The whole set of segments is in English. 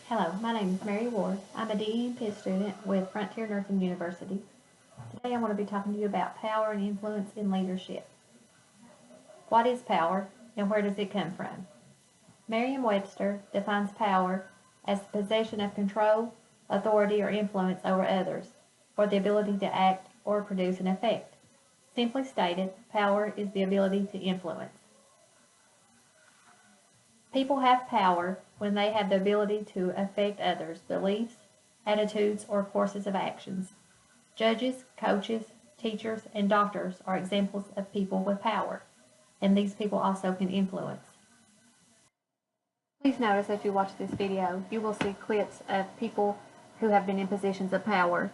Hello, my name is Mary Ward. I'm a DNP student with Frontier Nursing University. Today I want to be talking to you about power and influence in leadership. What is power and where does it come from? Merriam-Webster defines power as the possession of control, authority, or influence over others, or the ability to act or produce an effect. Simply stated, power is the ability to influence. People have power when they have the ability to affect others' beliefs, attitudes, or courses of actions. Judges, coaches, teachers, and doctors are examples of people with power, and these people also can influence. Please notice as you watch this video, you will see clips of people who have been in positions of power.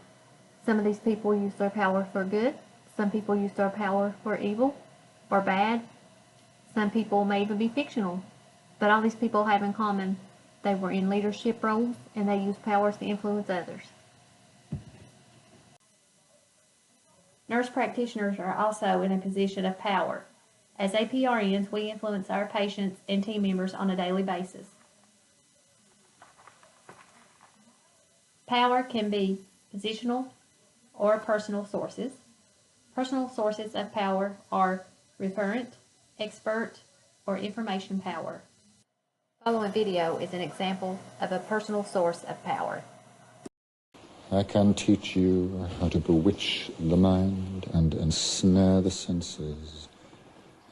Some of these people use their power for good, some people use their power for evil or bad, some people may even be fictional. But all these people have in common, they were in leadership roles and they used powers to influence others. Nurse practitioners are also in a position of power. As APRNs, we influence our patients and team members on a daily basis. Power can be positional or personal sources. Personal sources of power are referent, expert, or information power. The following video is an example of a personal source of power. I can teach you how to bewitch the mind and ensnare the senses.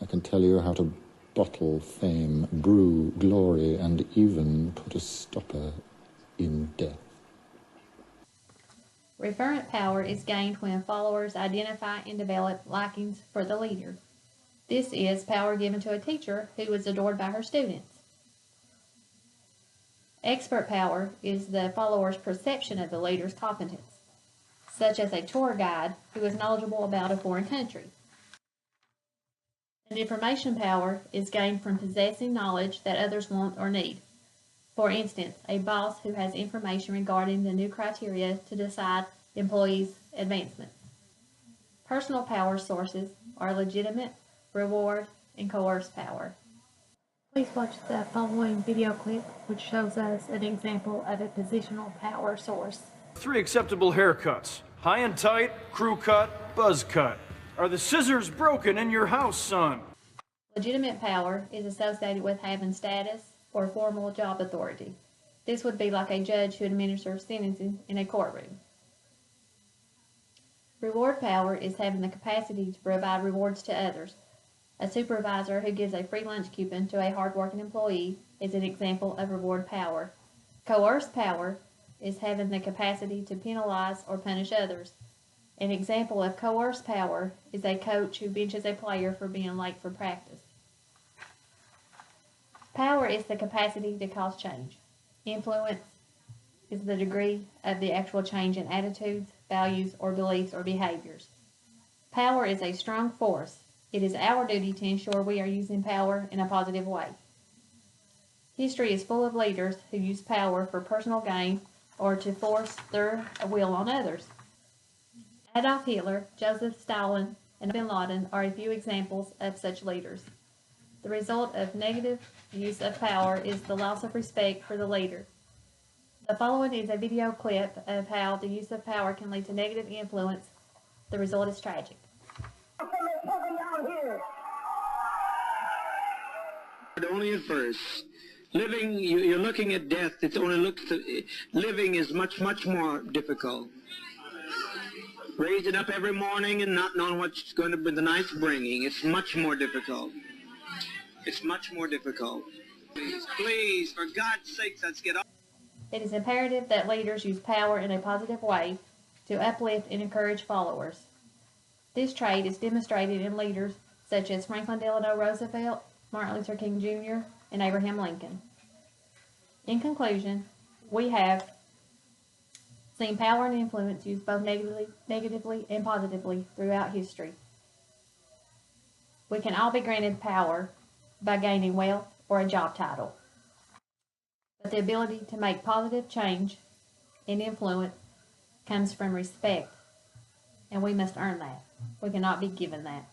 I can tell you how to bottle fame, brew glory, and even put a stopper in death. Referent power is gained when followers identify and develop likings for the leader. This is power given to a teacher who is adored by her students. Expert power is the follower's perception of the leader's competence, such as a tour guide who is knowledgeable about a foreign country. And information power is gained from possessing knowledge that others want or need. For instance, a boss who has information regarding the new criteria to decide employees' advancement. Personal power sources are legitimate, reward, and coerced power. Please watch the following video clip, which shows us an example of a positional power source. 3 acceptable haircuts: high and tight, crew cut, buzz cut. Are the scissors broken in your house, son? Legitimate power is associated with having status or formal job authority. This would be like a judge who administers sentencing in a courtroom. Reward power is having the capacity to provide rewards to others. A supervisor who gives a free lunch coupon to a hard-working employee is an example of reward power. Coerced power is having the capacity to penalize or punish others. An example of coerced power is a coach who benches a player for being late for practice. Power is the capacity to cause change. Influence is the degree of the actual change in attitudes, values, or beliefs or behaviors. Power is a strong force. It is our duty to ensure we are using power in a positive way. History is full of leaders who use power for personal gain or to force their will on others. Adolf Hitler, Joseph Stalin, and bin Laden are a few examples of such leaders. The result of negative use of power is the loss of respect for the leader. The following is a video clip of how the use of power can lead to negative influence. The result is tragic. Only at first. Living, you're looking at death. It only looks. Living is much more difficult. Raising up every morning and not knowing what's going to be the night's bringing. It's much more difficult. It's much more difficult. Please, for God's sake, let's get off. It is imperative that leaders use power in a positive way to uplift and encourage followers. This trait is demonstrated in leaders such as Franklin Delano Roosevelt, Martin Luther King Jr., and Abraham Lincoln. In conclusion, we have seen power and influence used both negatively and positively throughout history. We can all be granted power by gaining wealth or a job title. But the ability to make positive change and influence comes from respect, and we must earn that. We cannot be given that.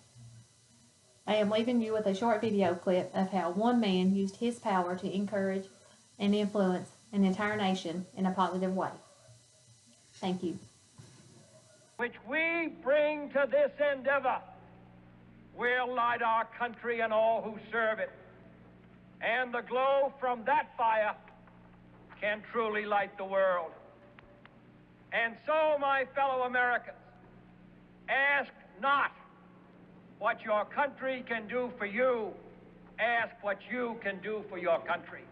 I am leaving you with a short video clip of how one man used his power to encourage and influence and entire nation in a positive way. Thank you. Which we bring to this endeavor will light our country and all who serve it. And the glow from that fire can truly light the world. And so, my fellow Americans, ask not what your country can do for you, ask what you can do for your country.